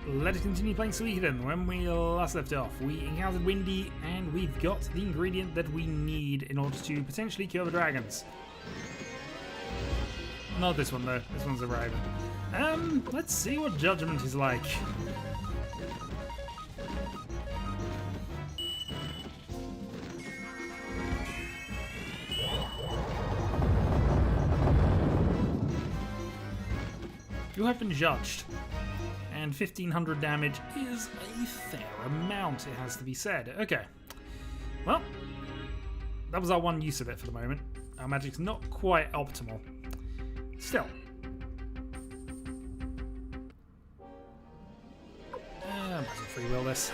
let us continue playing Suikoden. When we last left off, we encountered Windy, and we've got the ingredient that we need in order to potentially kill the dragons. Not this one though, this one's arriving. Let's see what Judgment is like. You have been judged, and 1500 damage is a fair amount, it has to be said. Okay, well, that was our one use of it for the moment. Our magic's not quite optimal. Still. I might as well free will this.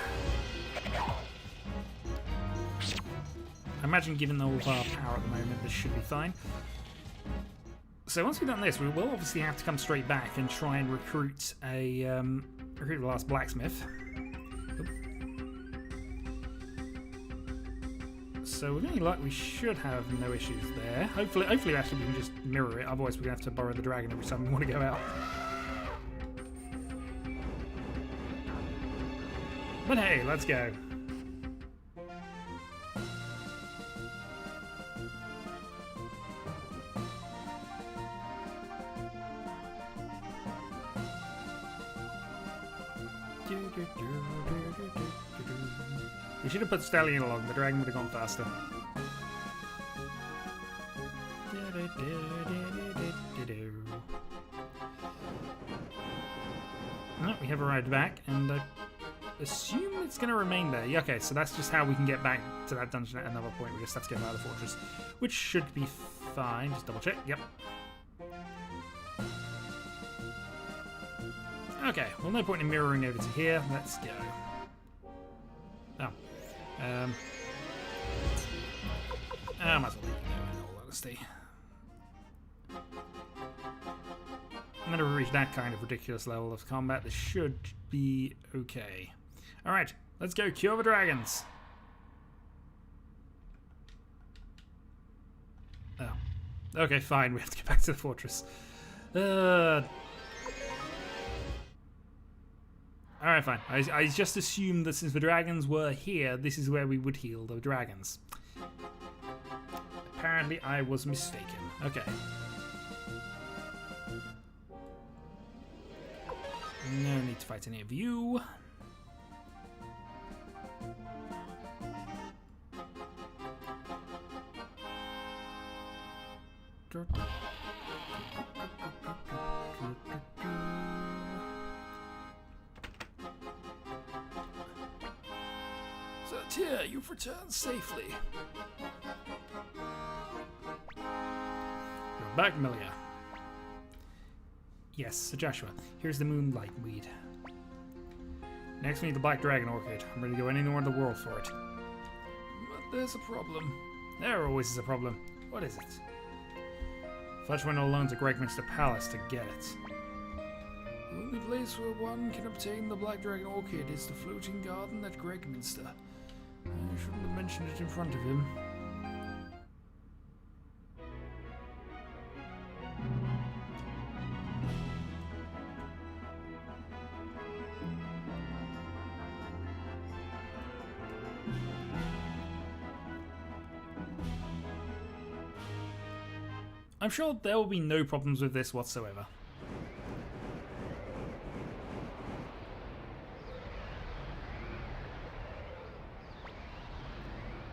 I imagine given all of our power at the moment, this should be fine. So once we've done this, we will obviously have to come straight back and try and recruit the last blacksmith. So with any luck, we should have no issues there. Hopefully actually we can just mirror it. Otherwise, we're gonna have to borrow the dragon every time we want to go out. But hey, let's go. We should have put Stallion along, the dragon would have gone faster. No, we have arrived back, and I assume it's going to remain there. Yeah, okay, so that's just how we can get back to that dungeon at another point. We just have to get out of the fortress, which should be fine. Just double check. Yep. Okay, well, no point in mirroring over to here. Let's go. Oh. I might as well leave it there in all honesty. I'm going to reach that kind of ridiculous level of combat. This should be okay. Alright, let's go cure the dragons. Oh. Okay, fine. We have to get back to the fortress. Alright, fine. I just assumed that since the dragons were here, this is where we would heal the dragons. Apparently, I was mistaken. Okay. No need to fight any of you. So, Tir, you've returned safely. You're back, Milia. Yes, Sir Joshua. Here's the moonlight weed. Next we need the Black Dragon Orchid. I'm ready to go anywhere in the world for it. But there's a problem. There always is a problem. What is it? Fletch went alone to Gregminster Palace to get it. The only place where one can obtain the Black Dragon Orchid is the floating garden at Gregminster. I shouldn't have mentioned it in front of him. I'm sure there will be no problems with this whatsoever.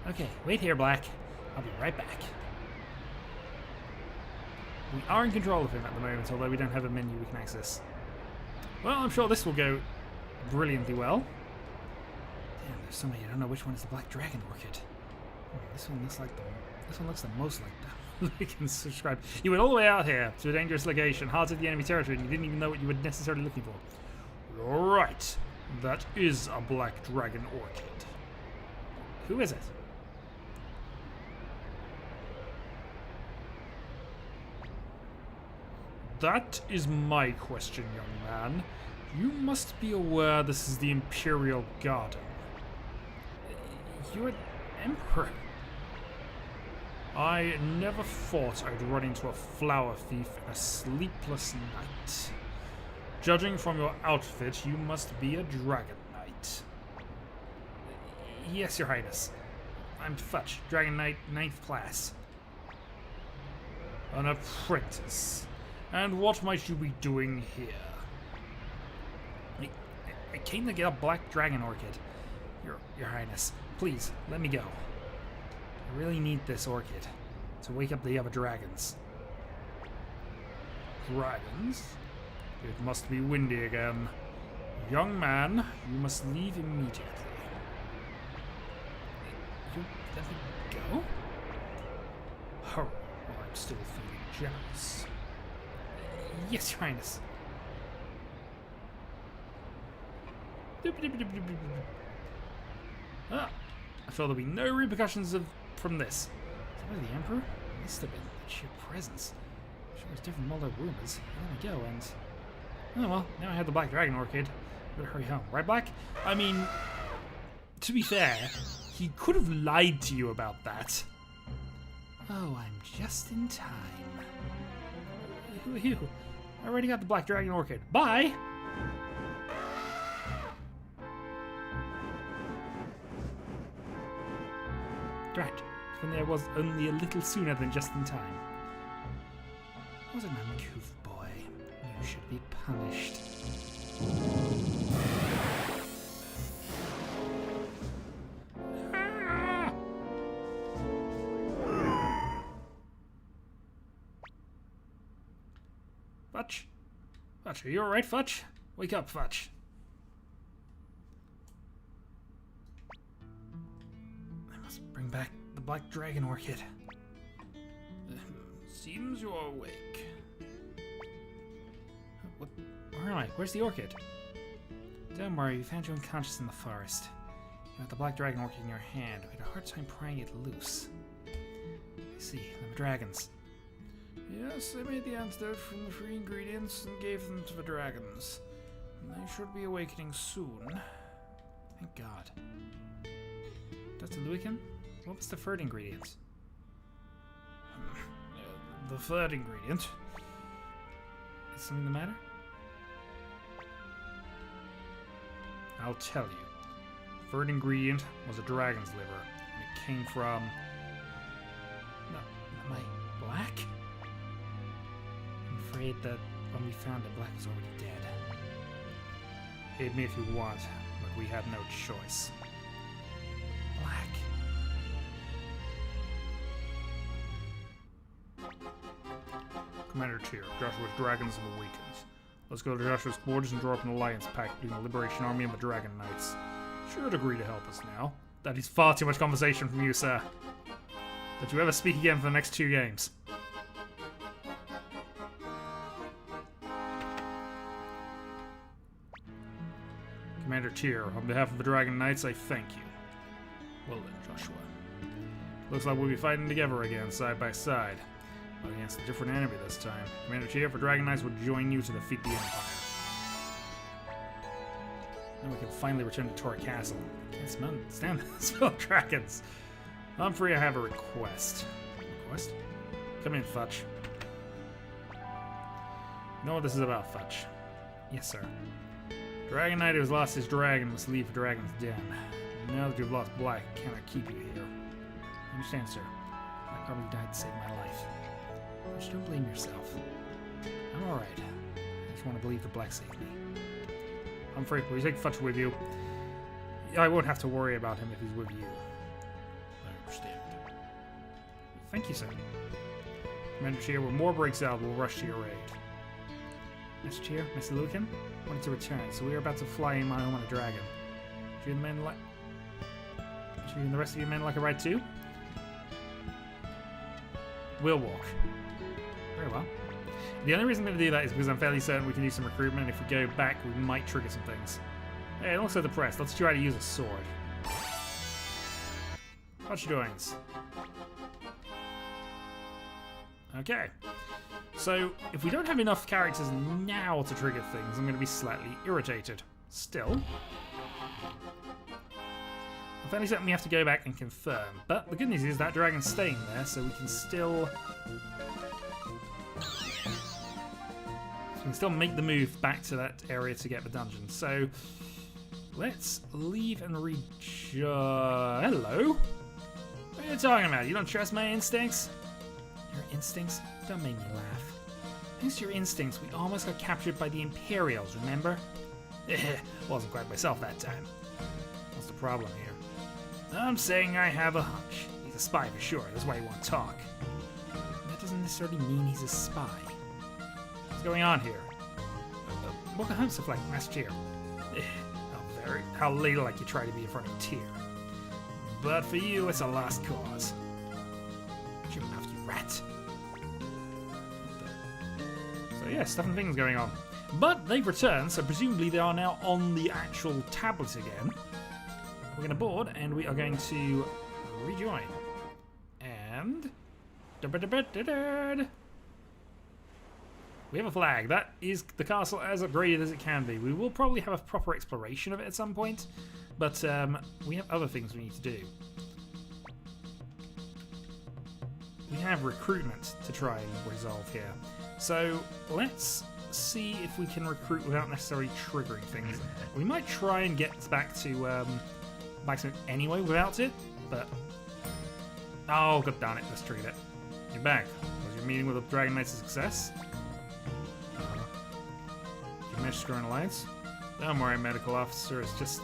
Okay, wait here, Black. I'll be right back. We are in control of him at the moment, although we don't have a menu we can access. Well, I'm sure this will go brilliantly well. Damn, there's so many. I don't know which one is the Black Dragon Orchid. This one looks like this one looks the most like that. Like and subscribe. You went all the way out here to a dangerous location, heart of the enemy territory, and you didn't even know what you were necessarily looking for. Alright. That is a Black Dragon Orchid. Who is it? That is my question, young man. You must be aware this is the Imperial Garden. You're an Emperor. I never thought I'd run into a flower thief in a sleepless night. Judging from your outfit, you must be a Dragon Knight. Yes, Your Highness. I'm Fudge, Dragon Knight, 9th class. An apprentice. And what might you be doing here? I came to get a black dragon orchid. Your Highness, please, let me go. I really need this orchid to wake up the other dragons. Dragons? It must be windy again. Young man, you must leave immediately. You let me go? Oh, well, I'm still feeling jealous. Yes, Your Highness. Ah, I feel there'll be no repercussions from this. Is that really the Emperor? It must have been the sheer presence. I'm sure it's different from all the rumors. There we go, and... Oh well, now I have the Black Dragon Orchid. Better hurry home. Right, Black? I mean, to be fair, he could have lied to you about that. Oh, I'm just in time. Who are you? I already got the Black Dragon Orchid. Bye! Right. If only I was only a little sooner than just in time. Was an uncouth boy. You should be punished. Fudge? Fudge, are you alright, Fudge? Wake up, Fudge. I must bring back the Black Dragon Orchid. Seems you're awake. What? Where am I? Where's the orchid? Don't worry, you found you unconscious in the forest. You had the Black Dragon Orchid in your hand. We had a hard time prying it loose. I see, the dragons. Yes, I made the antidote from the free ingredients and gave them to the dragons. They should be awakening soon. Thank God. Dr. Luikin, what was the third ingredient? The third ingredient? Is something the matter? I'll tell you. The third ingredient was a dragon's liver. And it came from... No, am I black? I'm afraid that when we found it, Black was already dead. Hate me if you want, but we had no choice. Black. Commander Tir, Joshua's dragons have awakened. Let's go to Joshua's quarters and draw up an alliance pact between the Liberation Army and the Dragon Knights. Should agree to help us now. That is far too much conversation from you, sir. Don't you ever speak again for the next 2 games. Commander Tir, on behalf of the Dragon Knights, I thank you. Well then, Joshua. Looks like we'll be fighting together again, side by side. But against a different enemy this time. Commander Tir, for Dragon Knights will join you to defeat the Empire. Now we can finally return to Tor Castle. Can't stand the smell of dragons. Humphrey, I have a request. Request? Come in, Fudge. You know what this is about, Fudge? Yes, sir. Dragon Knight who has lost his dragon must leave for Dragon's Den. Now that you've lost Black, I cannot keep you here. I understand, sir. I probably died to save my life. But don't blame yourself. I'm alright. I just want to believe that Black saved me. Humphrey, will you take Fudge with you? I won't have to worry about him if he's with you. I understand. Thank you, sir. Commander Tir, when more breaks out, we'll rush to your aid. Mr. Tir, Mr. Lucan, wanted to return, so we are about to fly in my home on a dragon. Do you and the men like... Do you and the rest of your men like a ride too? We'll walk. Very well. The only reason I'm going to do that is because I'm fairly certain we can do some recruitment, and if we go back, we might trigger some things. Hey, and also the press. Let's try to use a sword. Watch doings. Okay. So, if we don't have enough characters now to trigger things, I'm going to be slightly irritated. Still. I'm fairly certain we have to go back and confirm. But the good news is that dragon's staying there, so we can still... we can still make the move back to that area to get the dungeon. So let's leave and hello? What are you talking about? You don't trust my instincts? Your instincts? Don't make me laugh. Thanks to your instincts, we almost got captured by the Imperials, remember? Wasn't quite myself that time. What's the problem here? I'm saying I have a hunch. He's a spy for sure, that's why he won't talk. That doesn't necessarily mean he's a spy. What's going on here? What the hell's like, Master Tir? How ladylike you try to be in front of Tir. But for you, it's a lost cause. Shut your mouth, you rat. So yeah, stuff and things going on. But they've returned, so presumably they are now on the actual tablet again. We're going to board, and we are going to rejoin. And we have a flag. That is the castle as upgraded as it can be. We will probably have a proper exploration of it at some point, but we have other things we need to do. We have recruitment to try and resolve here. So let's see if we can recruit without necessarily triggering things. We might try and get back to it anyway without it, but oh god darn it, let's trigger it. You're back. Was your meeting with the Dragon Knights a success? You managed to screw an alliance? Don't worry, medical officer. It's just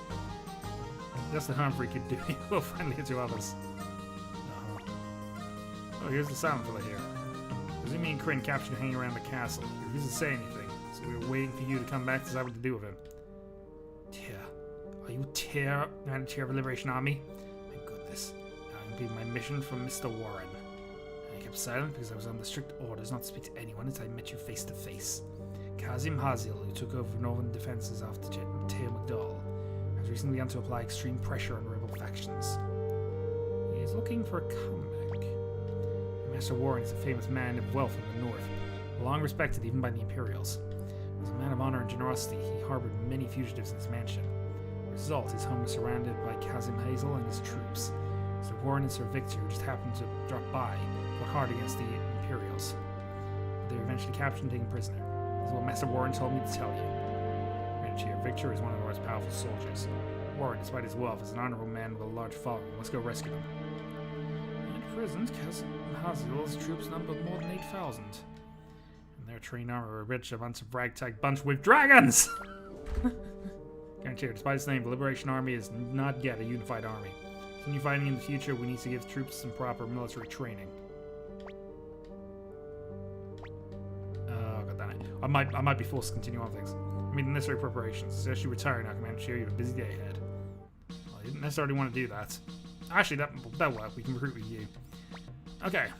the harm we could do. A little friendlier to others. Oh, here's the silent fella here. Doesn't mean Kryn captured hanging around the castle. He refuses to say anything, so we were waiting for you to come back to decide what to do with him. Tir. Are you Tir, Chair of the Liberation Army? My goodness. Now I completed my mission from Mr. Warren. I kept silent because I was under strict orders not to speak to anyone until I met you face to face. Kazim Hazil, who took over northern defenses after Tir Mcdohl, has recently begun to apply extreme pressure on rebel factions. He is looking for a comeback. Master Warren is a famous man of wealth in the north, long respected even by the Imperials. As a man of honor and generosity, he harbored many fugitives in his mansion. The result, his home was surrounded by Kazim Hazel and his troops. Sir Warren and Sir Victor, who just happened to drop by, fought hard against the Imperials. But they were eventually captured and taken prisoner. This is what Master Warren told me to tell you. Victor is one of the most powerful soldiers. Warren, despite his wealth, is an honorable man with a large following. Let's go rescue them. At present, Kazim Hazil's troops number more than 8,000. And their trained armor are a rich, a bunch of ragtag bunch with dragons! Guarantee, despite its name, the Liberation Army is not yet a unified army. Continue fighting in the future, we need to give troops some proper military training. God damn it. I might be forced to continue on things. I mean, the necessary preparations. As you retire now, Commander Tir, you have a busy day ahead. Well, I didn't necessarily want to do that. Actually, that'll work. We can recruit with you. Okay.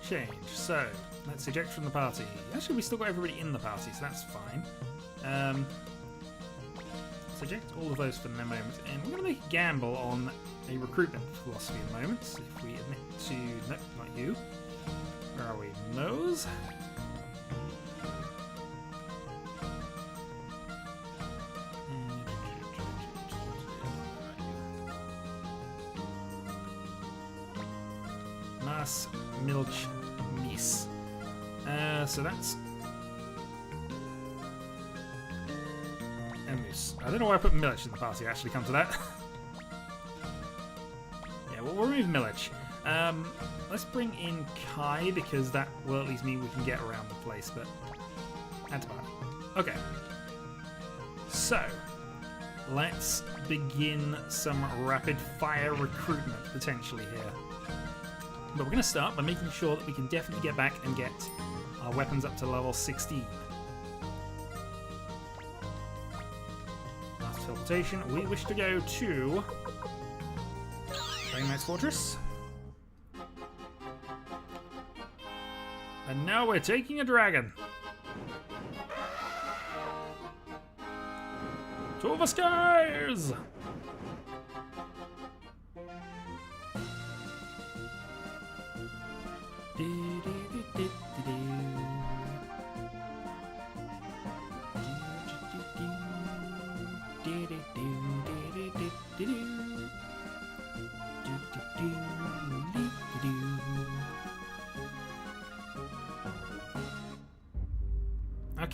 Change. So, let's eject from the party. Actually, we still got everybody in the party, so that's fine. Let's eject all of those for the moment. And we're going to make a gamble on a recruitment philosophy at the moment. So if we admit to... Nope, not you. Where are we? Nose? Mas Milch Mies. So that's Emus. I don't know why I put Milch in the party, actually come to that. Yeah, we'll remove Milch. Let's bring in Kai, because that will at least mean we can get around the place, but antibody. Okay. So let's begin some rapid fire recruitment potentially here. But we're going to start by making sure that we can definitely get back and get our weapons up to level 16. Last teleportation, we wish to go to Dragon Knight's Fortress. And now we're taking a dragon. To the skies!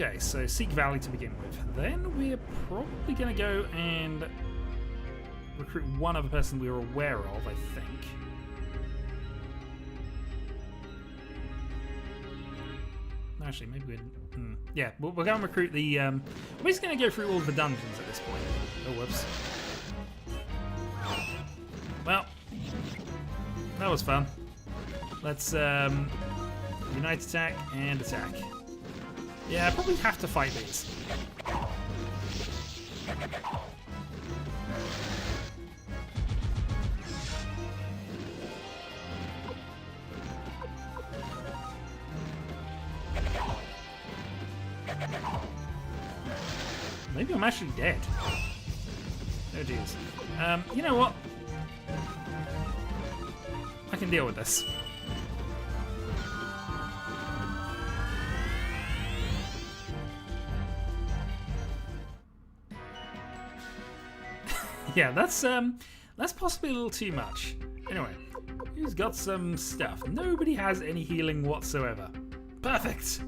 Okay, so Seek Valley to begin with. Then we're probably going to go and recruit one other person we were aware of, I think. Actually, maybe we'd... yeah, we'll go and recruit the... we're just going to go through all the dungeons at this point. Oh, whoops. Well, that was fun. Let's unite attack and attack. Yeah, I probably have to fight these. Maybe I'm actually dead. Oh jeez. You know what? I can deal with this. Yeah, that's possibly a little too much. Anyway, who's got some stuff? Nobody has any healing whatsoever. Perfect.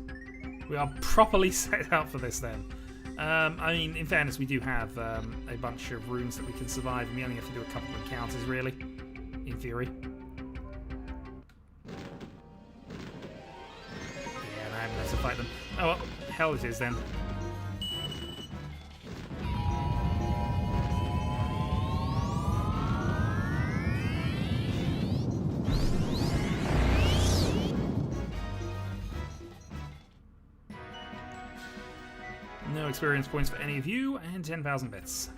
We are properly set out for this then. I mean, in fairness, we do have a bunch of runes that we can survive, and we only have to do a couple of encounters, really, in theory. Yeah, and I haven't had to fight them. Oh well, hell it is then. No experience points for any of you, and 10,000 bits.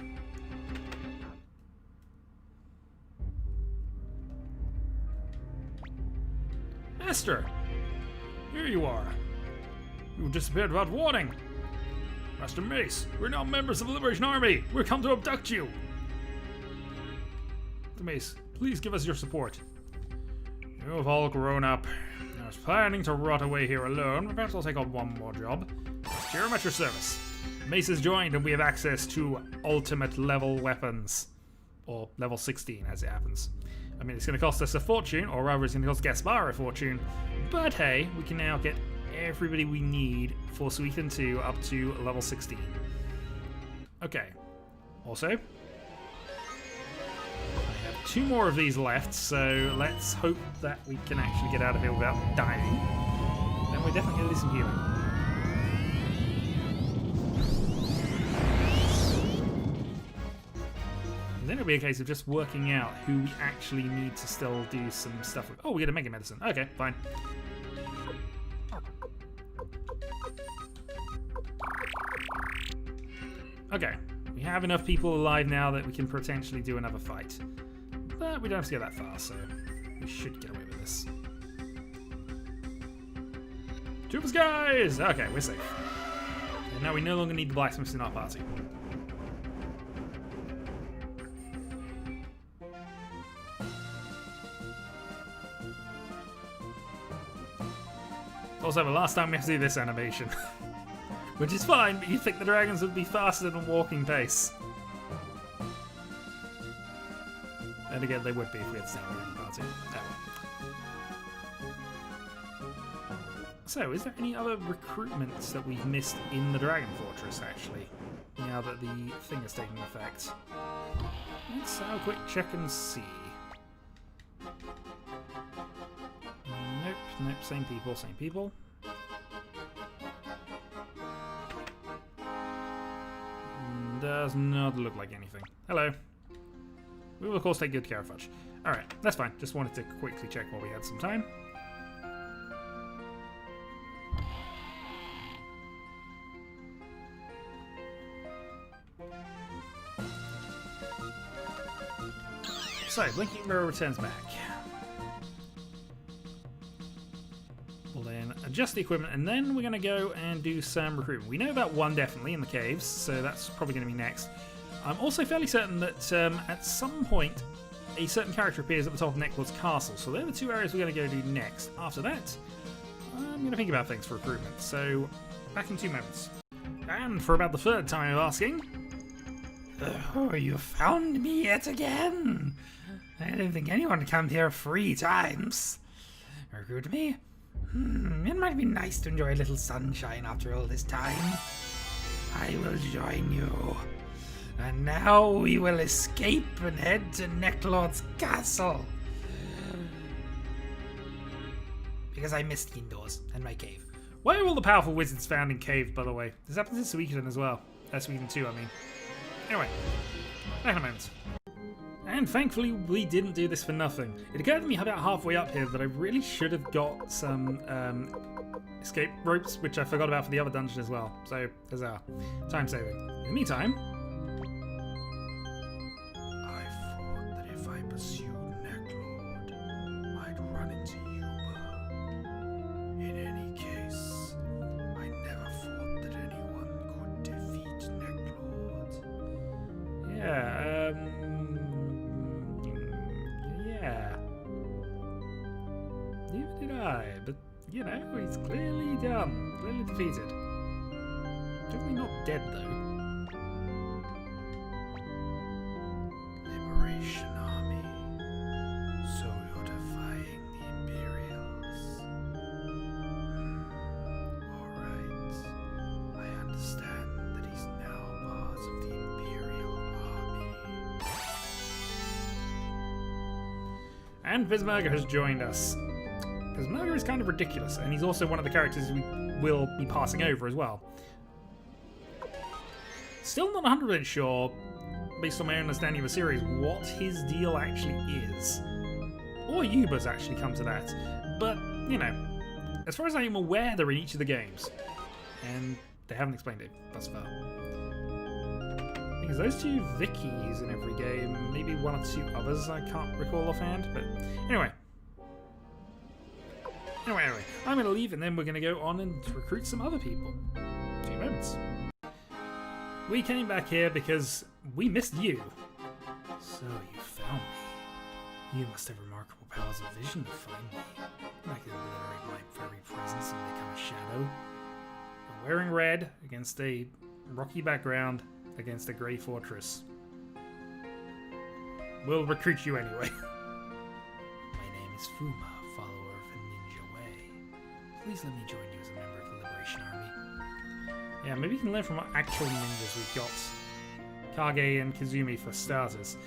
Master! Here you are. You disappeared without warning. Master Mace, we're now members of the Liberation Army. We've come to abduct you. Mace, please give us your support. You have all grown up. I was planning to rot away here alone, but perhaps I'll take on one more job. Here I'm at your service. Mace has joined and we have access to ultimate level weapons. Or level 16 as it happens. I mean, it's going to cost us a fortune, or rather it's going to cost Gaspar a fortune. But hey, we can now get everybody we need for Suikoden 2 up to level 16. Okay. Also, I have 2 more of these left, so let's hope that we can actually get out of here without dying. Then we're definitely going to do some healing. And then it'll be a case of just working out who we actually need to still do some stuff with. Oh, we get a Mega Medicine. Okay, fine. Okay, we have enough people alive now that we can potentially do another fight. But we don't have to go that far, so we should get away with this. Troopers, guys! Okay, we're safe. And now we no longer need the blacksmiths in our party. Also, the last time we have to do this animation. Which is fine, but you'd think the dragons would be faster than walking pace. And again, they would be if we had Stamina in the party. Oh. So, is there any other recruitments that we've missed in the Dragon Fortress, actually? Now that the thing is taking effect. Let's have a quick check and see. Nope, same people. Does not look like anything. Hello. We will of course take good care of Fudge. Alright, that's fine. Just wanted to quickly check while we had some time. So, Blinking Mirror returns back. We'll then adjust the equipment, and then we're going to go and do some recruitment. We know about one definitely in the caves, so that's probably going to be next. I'm also fairly certain that at some point a certain character appears at the top of Necklord's castle, so they're the 2 areas we're going to go do next. After that, I'm going to think about things for recruitment, so back in 2 moments. And for about the 3rd time of asking, oh, you found me yet again. I don't think anyone comes here 3 times. Recruit me? It might be nice to enjoy a little sunshine after all this time. I will join you. And now we will escape and head to Necklord's castle. Because I missed indoors and my cave. Why are all the powerful wizards found in cave, by the way? This happens in Suikoden as well. Suikoden 2, I mean. Anyway, back in a moment. And thankfully, we didn't do this for nothing. It occurred to me about halfway up here that I really should have got some escape ropes, which I forgot about for the other dungeon as well. So, there's our time saving. In the meantime... I thought that if I pursued Necklord, I'd run into Yuba. In any case, I never thought that anyone could defeat Necklord. Yeah, yeah. Neither did I, but, you know, he's clearly done. Clearly defeated. Definitely not dead, though. Liberation Army. So you're defying the Imperials. Alright. I understand that he's now part of the Imperial Army. And Pismerga has joined us. Pismerga is kind of ridiculous, and he's also one of the characters we will be passing over as well. Still not 100% sure, based on my understanding of the series, what his deal actually is. Or Yuba's actually come to that. But, you know, as far as I am aware, they're in each of the games. And they haven't explained it thus far. Because those two Vickies in every game, maybe one or two others I can't recall offhand, but anyway. Anyway, I'm going to leave and then we're going to go on and recruit some other people. 2 moments. We came back here because we missed you. So you found me. You must have remarkable powers of vision to find me. I can obliterate my very presence and become a shadow. You're wearing red against a rocky background against a grey fortress. We'll recruit you anyway. My name is Fuma, follower of the Ninja Way. Please let me join you as a member of the Liberation Army. Yeah, maybe you can learn from our actual ninjas we've got. Kage and Kazumi for starters.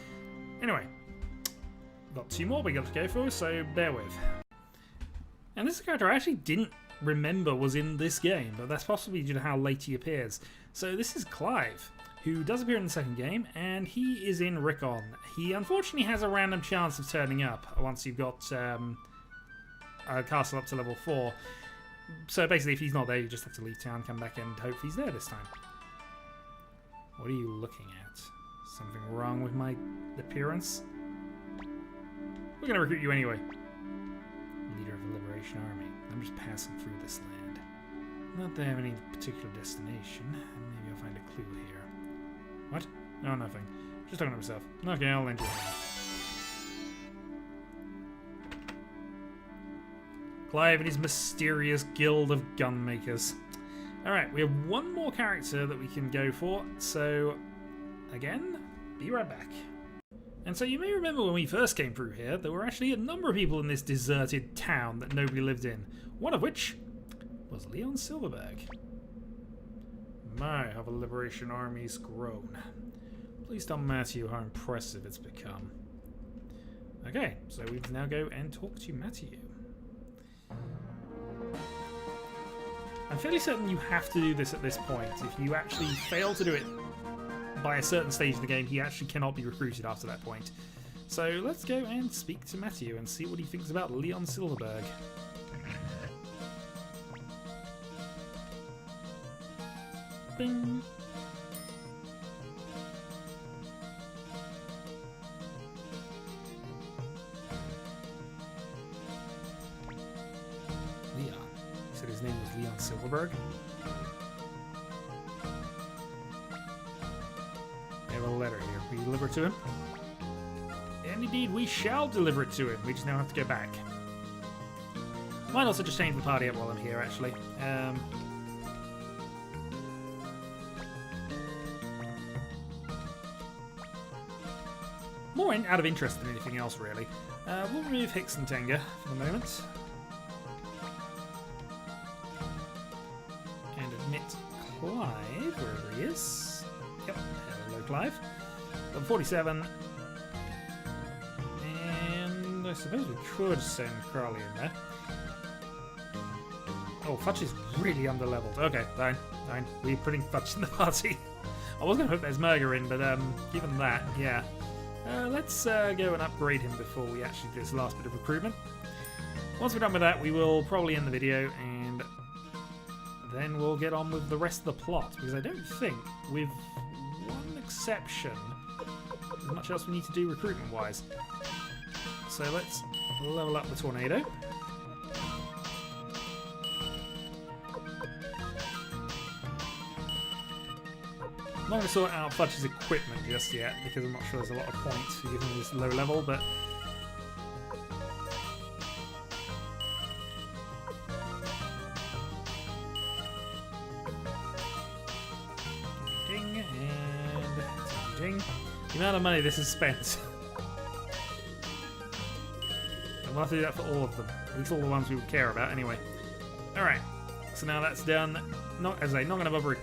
Anyway, we've got 2 more we got to go for, so bear with. And this is a character I actually didn't remember was in this game, but that's possibly due to how late he appears. So this is Clive, who does appear in the second game, and he is in Rickon. He unfortunately has a random chance of turning up once you've got a castle up to level 4. So basically, if he's not there, you just have to leave town, come back, and hope he's there this time. What are you looking at? Something wrong with my appearance? We're going to recruit you anyway. Leader of the Liberation Army. I'm just passing through this land. Not that I have any particular destination. Maybe I'll find a clue here. What? No, nothing. Just talking to myself. Okay, I'll lend you a hand. Clive and his mysterious guild of gunmakers. Alright, we have 1 more character that we can go for, so again, be right back. And so you may remember when we first came through here, there were actually a number of people in this deserted town that nobody lived in. One of which was Leon Silverberg. My, how the Liberation Army's grown. Please tell Matthew how impressive it's become. Okay, so we can now go and talk to Matthew. I'm fairly certain you have to do this at this point. If you actually fail to do it by a certain stage of the game, he actually cannot be recruited after that point. So let's go and speak to Matthew and see what he thinks about Leon Silverberg. Bing! His name was Leon Silverberg. We have a letter here. We deliver it to him? And indeed, we shall deliver it to him. We just now have to go back. Might also just change the party up while I'm here, actually. More out of interest than anything else, really. We'll remove Hicks and Tenga for the moment. wherever he is. Yep, hello Clive. Level 47. And I suppose we could send Crowley in there. Oh, Fudge is really under-leveled. Okay, fine. We're putting Fudge in the party. I was going to put Mesmerga in, but given that, yeah. Let's go and upgrade him before we actually do this last bit of recruitment. Once we're done with that, we will probably end the video, and then we'll get on with the rest of the plot, because I don't think, with one exception, there's much else we need to do recruitment-wise. So let's level up the Tornado. I'm not going to sort out Fudge's equipment just yet, because I'm not sure there's a lot of points for giving him this low level, but... Ding, and... ding. The amount of money this is spent. I'm going to have to do that for all of them. At least all the ones we would care about, anyway. Alright, so now that's done. Not going to bother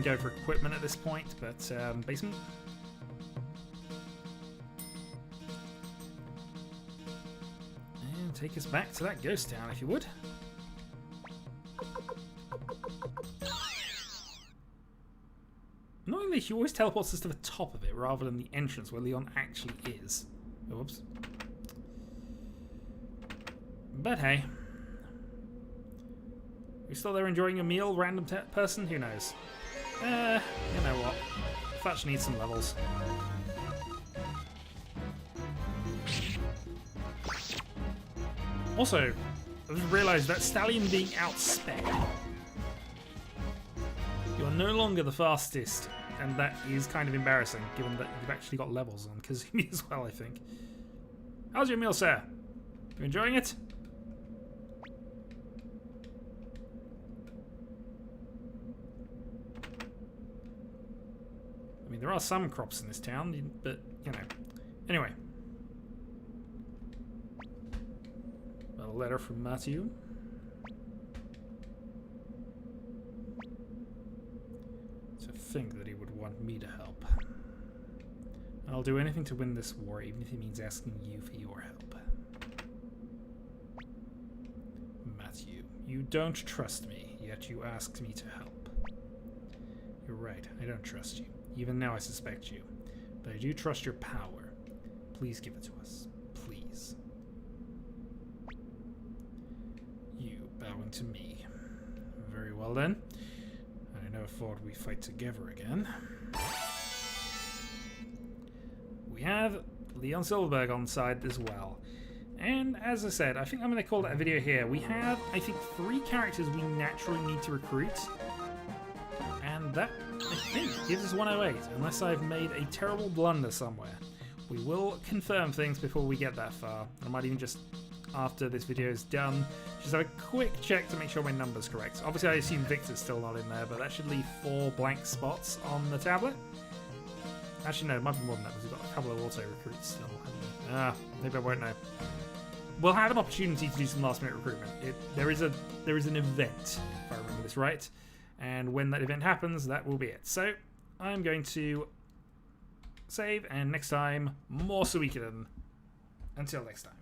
go for equipment at this point, but basement. And take us back to that ghost town, if you would. Annoyingly, she always teleports us to the top of it rather than the entrance where Leon actually is. Oops. But hey. You still there enjoying your meal, random person? Who knows? You know what? Fudge needs some levels. Also, I just realised that Stallion being outspec. You are no longer the fastest, and that is kind of embarrassing, given that you've actually got levels on Kazumi as well, I think. How's your meal, sir? You enjoying it? I mean, there are some crops in this town, but, you know. Anyway. A letter from Matthew. To think that he would want me to help. I'll do anything to win this war, even if it means asking you for your help. Matthew, you don't trust me, yet you ask me to help. You're right, I don't trust you. Even now I suspect you. But I do trust your power. Please give it to us. Please. You bowing to me. Very well then. I never thought we'd fight together again. We have Leon Silverberg on side as well. And as I said, I think I'm going to call that a video here. We have, I think, 3 characters we naturally need to recruit. And that, I think, gives us 108, unless I've made a terrible blunder somewhere. We will confirm things before we get that far. I might even just, after this video is done, just have a quick check to make sure my number's correct. Obviously, I assume Victor's still not in there, but that should leave 4 blank spots on the tablet. Actually, no, it might be more than that, because we've got a couple of auto-recruits still, haven't we? Maybe I won't know. We'll have an opportunity to do some last-minute recruitment. There is an event, if I remember this right. And when that event happens, that will be it. So, I'm going to save, and next time, more Suikoden. Until next time.